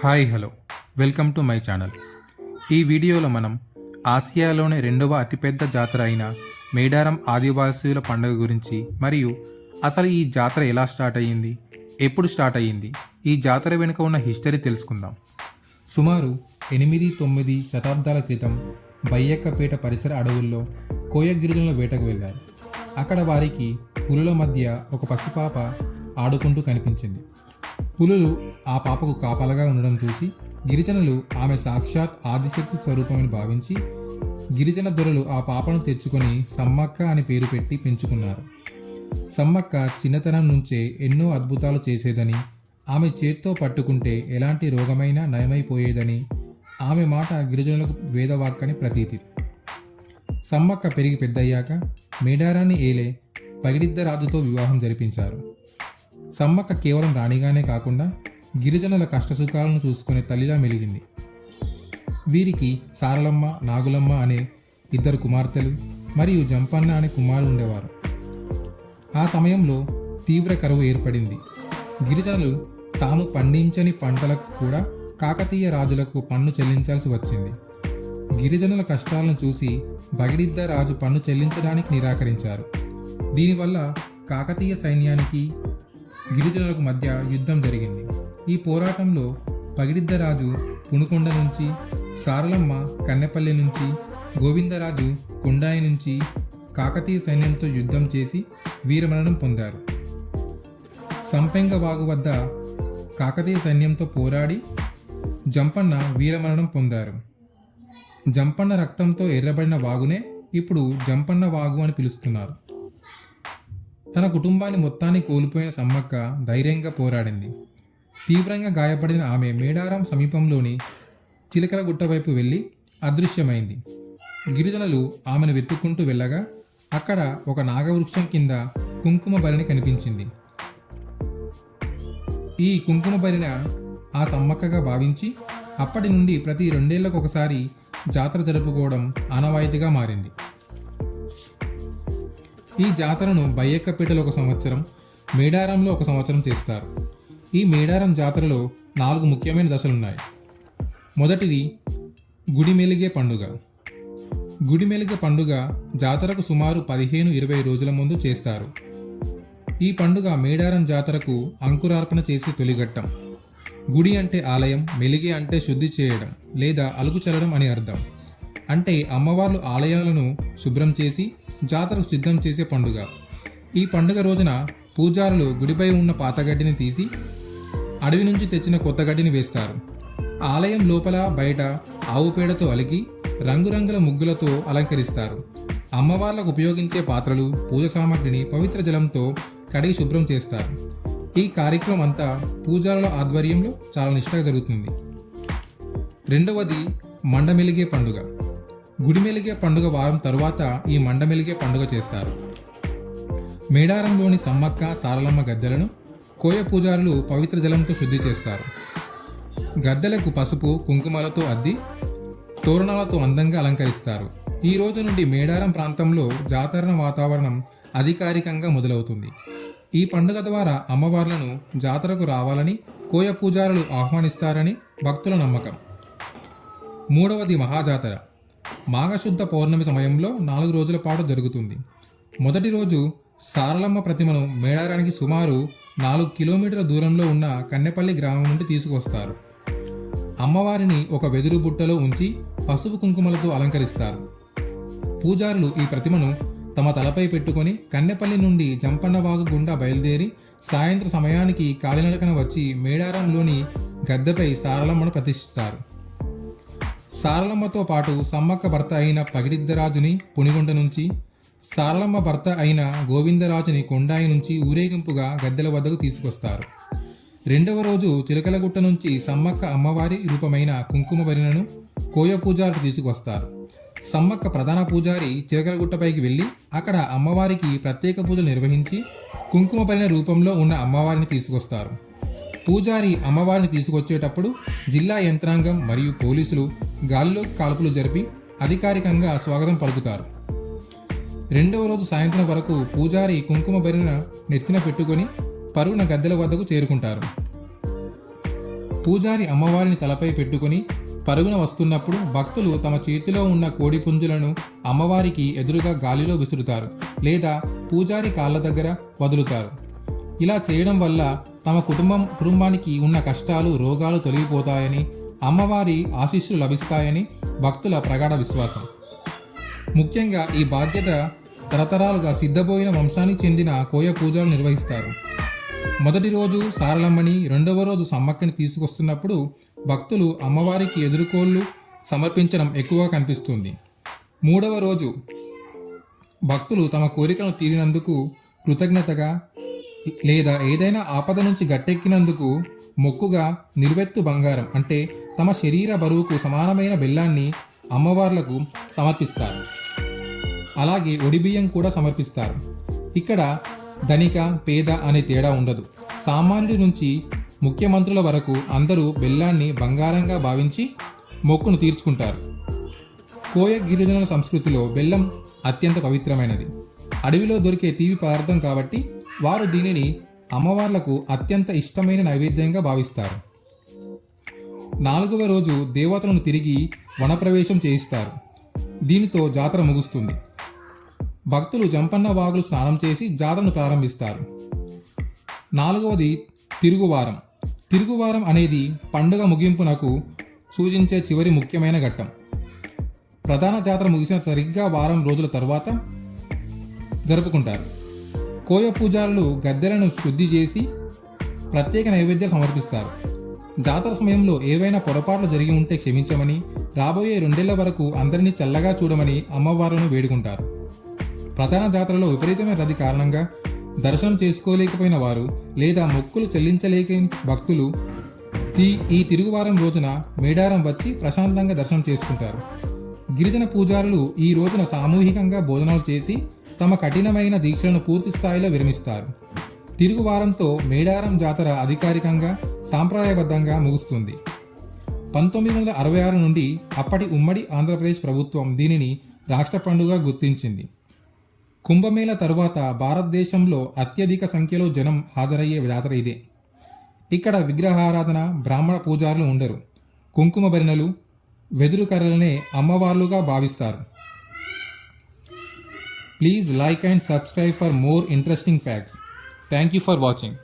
Hi hello welcome to my channel. ఈ వీడియోలో మనం ఆసియాలోని రెండవ అతిపెద్ద జాతర అయిన మేడారం ఆదివాసీల పండుగ గురించి మరియు అసలు ఈ జాతర ఎలా స్టార్ట్ అయ్యింది, ఎప్పుడు స్టార్ట్ అయ్యింది, ఈ జాతర వెనుక ఉన్న హిస్టరీ తెలుసుకుందాం. సుమారు 8-9 శతాబ్దాల క్రితం బయ్యక్కపేట పరిసర అడవుల్లో కోయ గిరిజనుల వేటకు వెళ్ళారు. అక్కడ వారికి పులుల మధ్య ఒక పసిపాప ఆడుకుంటూ కనిపించింది. పులులు ఆ పాపకు కాపలగా ఉండడం చూసి గిరిజనులు ఆమె సాక్షాత్ ఆదిశక్తి స్వరూపమని భావించి గిరిజన దొరలు ఆ పాపను తెచ్చుకొని సమ్మక్క అని పేరు పెట్టి పెంచుకున్నారు. సమ్మక్క చిన్నతనం నుంచే ఎన్నో అద్భుతాలు చేసేదని, ఆమె చేత్తో పట్టుకుంటే ఎలాంటి రోగమైనా నయమైపోయేదని ఆమె మాట గిరిజనులకు వేదవాక్కని ప్రతీతి. సమ్మక్క పెరిగి పెద్దయ్యాక మేడారాన్ని ఏలే పగిడిద్ద రాజుతో వివాహం జరిపించారు. సమ్మక్క కేవలం రాణిగానే కాకుండా గిరిజనుల కష్టసుఖాలను చూసుకునే తల్లిలా మెలిగింది. వీరికి సారలమ్మ, నాగులమ్మ అనే 2 కుమార్తెలు మరియు జంపన్న అనే కుమారులు ఉండేవారు. ఆ సమయంలో తీవ్ర కరువు ఏర్పడింది. గిరిజనులు తాము పండించని పంటలకు కూడా కాకతీయ రాజులకు పన్ను చెల్లించాల్సి వచ్చింది. గిరిజనుల కష్టాలను చూసి పగిడిద్ద రాజు పన్ను చెల్లించడానికి నిరాకరించారు. దీనివల్ల కాకతీయ సైన్యానికి గిరిజనులకు మధ్య యుద్ధం జరిగింది. ఈ పోరాటంలో పగిడిద్దరాజు పునుకొండ నుంచి, సారలమ్మ కన్నెపల్లి నుంచి, గోవిందరాజు కొండాయి నుంచి కాకతీయ సైన్యంతో యుద్ధం చేసి వీరమరణం పొందారు. సంపెంగ వాగు వద్ద కాకతీయ సైన్యంతో పోరాడి జంపన్న వీరమరణం పొందారు. జంపన్న రక్తంతో ఎర్రబడిన వాగునే ఇప్పుడు జంపన్న వాగు అని పిలుస్తున్నారు. తన కుటుంబాన్ని మొత్తాన్ని కోల్పోయిన సమ్మక్క ధైర్యంగా పోరాడింది. తీవ్రంగా గాయపడిన ఆమె మేడారం సమీపంలోని చిలకలగుట్ట వైపు వెళ్ళి అదృశ్యమైంది. గిరిజనులు ఆమెను వెతుక్కుంటూ వెళ్ళగా అక్కడ ఒక నాగవృక్షం కింద కుంకుమ భరిణి కనిపించింది. ఈ కుంకుమ భరిణ ఆ సమ్మక్కగా భావించి అప్పటి నుండి ప్రతి 2 ఏళ్లకు ఒకసారి జాతర జరుపుకోవడం ఆనవాయితీగా మారింది. ఈ జాతరను బయ్యక్కపేటలో 1 సంవత్సరం, మేడారంలో 1 సంవత్సరం చేస్తారు. ఈ మేడారం జాతరలో 4 ముఖ్యమైన దశలున్నాయి. మొదటిది గుడిమెలిగే పండుగ. గుడిమెలిగే పండుగ జాతరకు సుమారు 15-20 రోజుల ముందు చేస్తారు. ఈ పండుగ మేడారం జాతరకు అంకురార్పణ చేసే తొలిఘట్టం. గుడి అంటే ఆలయం, మెలిగే అంటే శుద్ధి చేయడం లేదా అలుగు చల్లడం అని అర్థం. అంటే అమ్మవార్లు ఆలయాలను శుభ్రం చేసి జాతరకు సిద్ధం చేసే పండుగ. ఈ పండుగ రోజున పూజారులు గుడిపై ఉన్న పాతగడ్డిని తీసి అడవి నుంచి తెచ్చిన కొత్త గడ్డిని వేస్తారు. ఆలయం లోపల బయట ఆవు పేడతో అలికి రంగురంగుల ముగ్గులతో అలంకరిస్తారు. అమ్మవార్లకు ఉపయోగించే పాత్రలు, పూజ సామాగ్రిని పవిత్ర జలంతో కడిగి శుభ్రం చేస్తారు. ఈ కార్యక్రమం అంతా పూజారుల ఆధ్వర్యంలో చాలా నిష్ఠగా జరుగుతుంది. రెండవది మండమెలిగే పండుగ. గుడిమెలిగే పండుగ వారం తరువాత ఈ మండమెలిగే పండుగ చేస్తారు. మేడారంలోని సమ్మక్క, సారలమ్మ గద్దెలను కోయ పూజారులు పవిత్ర జలంతో శుద్ధి చేస్తారు. గద్దెలకు పసుపు, కుంకుమలతో అద్ది తోరణాలతో అందంగా అలంకరిస్తారు. ఈ రోజు నుండి మేడారం ప్రాంతంలో జాతర వాతావరణం అధికారికంగా మొదలవుతుంది. ఈ పండుగ ద్వారా అమ్మవార్లను జాతరకు రావాలని కోయ పూజారులు ఆహ్వానిస్తారని భక్తుల నమ్మకం. మూడవది మహాజాతర. మాఘశుద్ధ పౌర్ణమి సమయంలో 4 రోజుల పాటు జరుగుతుంది. మొదటి రోజు సారలమ్మ ప్రతిమను మేడారానికి సుమారు 4 కిలోమీటర్ల దూరంలో ఉన్న కన్నెపల్లి గ్రామం నుండి తీసుకొస్తారు. అమ్మవారిని ఒక వెదురు బుట్టలో ఉంచి పసుపు కుంకుమలతో అలంకరిస్తారు. పూజారులు ఈ ప్రతిమను తమ తలపై పెట్టుకొని కన్నెపల్లి నుండి జంపన్న వాగు గుండా బయలుదేరి సాయంత్రం సమయానికి కాలినడకన వచ్చి మేడారంలోని గద్దెపై సారలమ్మను ప్రతిష్ఠిస్తారు. సారలమ్మతో పాటు సమ్మక్క భర్త అయిన పగిడిద్దరాజుని పునిగొండ నుంచి, సారలమ్మ భర్త అయిన గోవిందరాజుని కొండాయి నుంచి ఊరేగింపుగా గద్దెల వద్దకు తీసుకొస్తారు. రెండవ రోజు చిలకలగుట్ట నుంచి సమ్మక్క అమ్మవారి రూపమైన కుంకుమ భరిణను కోయ పూజారులు తీసుకొస్తారు. సమ్మక్క ప్రధాన పూజారి చిలకలగుట్టపైకి వెళ్ళి అక్కడ అమ్మవారికి ప్రత్యేక పూజలు నిర్వహించి కుంకుమ భరిణ రూపంలో ఉన్న అమ్మవారిని తీసుకొస్తారు. పూజారి అమ్మవారిని తీసుకొచ్చేటప్పుడు జిల్లా యంత్రాంగం మరియు పోలీసులు గాలిలో కాల్పులు జరిపి అధికారికంగా స్వాగతం పలుకుతారు. రెండవ రోజు సాయంత్రం వరకు పూజారి కుంకుమ భరిణ నెత్తిన పెట్టుకొని పరుగున గద్దెల వద్దకు చేరుకుంటారు. పూజారి అమ్మవారిని తలపై పెట్టుకుని పరుగున వస్తున్నప్పుడు భక్తులు తమ చేతిలో ఉన్న కోడి పుంజులను అమ్మవారికి ఎదురుగా గాలిలో విసురుతారు లేదా పూజారి కాళ్ళ దగ్గర వదులుతారు. ఇలా చేయడం వల్ల తమ కుటుంబానికి ఉన్న కష్టాలు రోగాలు తొలగిపోతాయని, అమ్మవారి ఆశీస్సులు లభిస్తాయని భక్తుల ప్రగాఢ విశ్వాసం. ముఖ్యంగా ఈ బాధ్యత తరతరాలుగా సిద్ధపోయిన వంశానికి చెందిన కోయ పూజలు నిర్వహిస్తారు. మొదటి రోజు సారలమ్మని, రెండవ రోజు సమ్మక్కని తీసుకొస్తున్నప్పుడు భక్తులు అమ్మవారికి ఎదురుకోళ్ళు సమర్పించడం ఎక్కువగా కనిపిస్తుంది. మూడవ రోజు భక్తులు తమ కోరికను తీరినందుకు కృతజ్ఞతగా లేదా ఏదైనా ఆపద నుంచి గట్టెక్కినందుకు మొక్కుగా నిలువెత్తు బంగారం అంటే తమ శరీర బరువుకు సమానమైన బెల్లాన్ని అమ్మవార్లకు సమర్పిస్తారు. అలాగే ఒడిబియ్యం కూడా సమర్పిస్తారు. ఇక్కడ ధనిక పేద అనే తేడా ఉండదు. సామాన్యుడి నుంచి ముఖ్యమంత్రుల వరకు అందరూ బెల్లాన్ని బంగారంగా భావించి మొక్కును తీర్చుకుంటారు. కోయ గిరిజనుల సంస్కృతిలో బెల్లం అత్యంత పవిత్రమైనది. అడవిలో దొరికే తీపి పదార్థం కాబట్టి వారు దీనిని అమ్మవార్లకు అత్యంత ఇష్టమైన నైవేద్యంగా భావిస్తారు. నాలుగవ రోజు దేవతలను తిరిగి వనప్రవేశం చేయిస్తారు. దీనితో జాతర ముగుస్తుంది. భక్తులు జంపన్న వాగులు స్నానం చేసి జాతరను ప్రారంభిస్తారు. నాలుగవది తిరుగువారం. తిరుగువారం అనేది పండుగ ముగింపునకు సూచించే చివరి ముఖ్యమైన ఘట్టం. ప్రధాన జాతర ముగిసిన సరిగ్గా వారం రోజుల తర్వాత జరుపుకుంటారు. కోయ పూజారులు గద్దెలను శుద్ధి చేసి ప్రత్యేక నైవేద్యాలు సమర్పిస్తారు. జాతర సమయంలో ఏవైనా పొరపాట్లు జరిగి ఉంటే క్షమించమని, రాబోయే 2 ఏళ్ల వరకు అందరినీ చల్లగా చూడమని అమ్మవారును వేడుకుంటారు. ప్రధాన జాతరలో విపరీతమైన రద్దీ కారణంగా దర్శనం చేసుకోలేకపోయిన వారు లేదా మొక్కులు చెల్లించలేక భక్తులు ఈ తిరుగువారం రోజున మేడారం వచ్చి ప్రశాంతంగా దర్శనం చేసుకుంటారు. గిరిజన పూజారులు ఈ రోజున సామూహికంగా భోజనాలు చేసి తమ కఠినమైన దీక్షలను పూర్తి స్థాయిలో విరమిస్తారు. తిరుగువారంతో మేడారం జాతర అధికారికంగా సాంప్రదాయబద్ధంగా ముగుస్తుంది. 1966 నుండి అప్పటి ఉమ్మడి ఆంధ్రప్రదేశ్ ప్రభుత్వం దీనిని రాష్ట్ర పండుగ గుర్తించింది. కుంభమేళ తరువాత భారతదేశంలో అత్యధిక సంఖ్యలో జనం హాజరయ్యే జాతర ఇదే. ఇక్కడ విగ్రహారాధన, బ్రాహ్మణ పూజారులు ఉండరు. కుంకుమ భరిణలు, వెదురు కర్రలనే అమ్మవార్లుగా భావిస్తారు. Please like and subscribe for more interesting facts. Thank you for watching.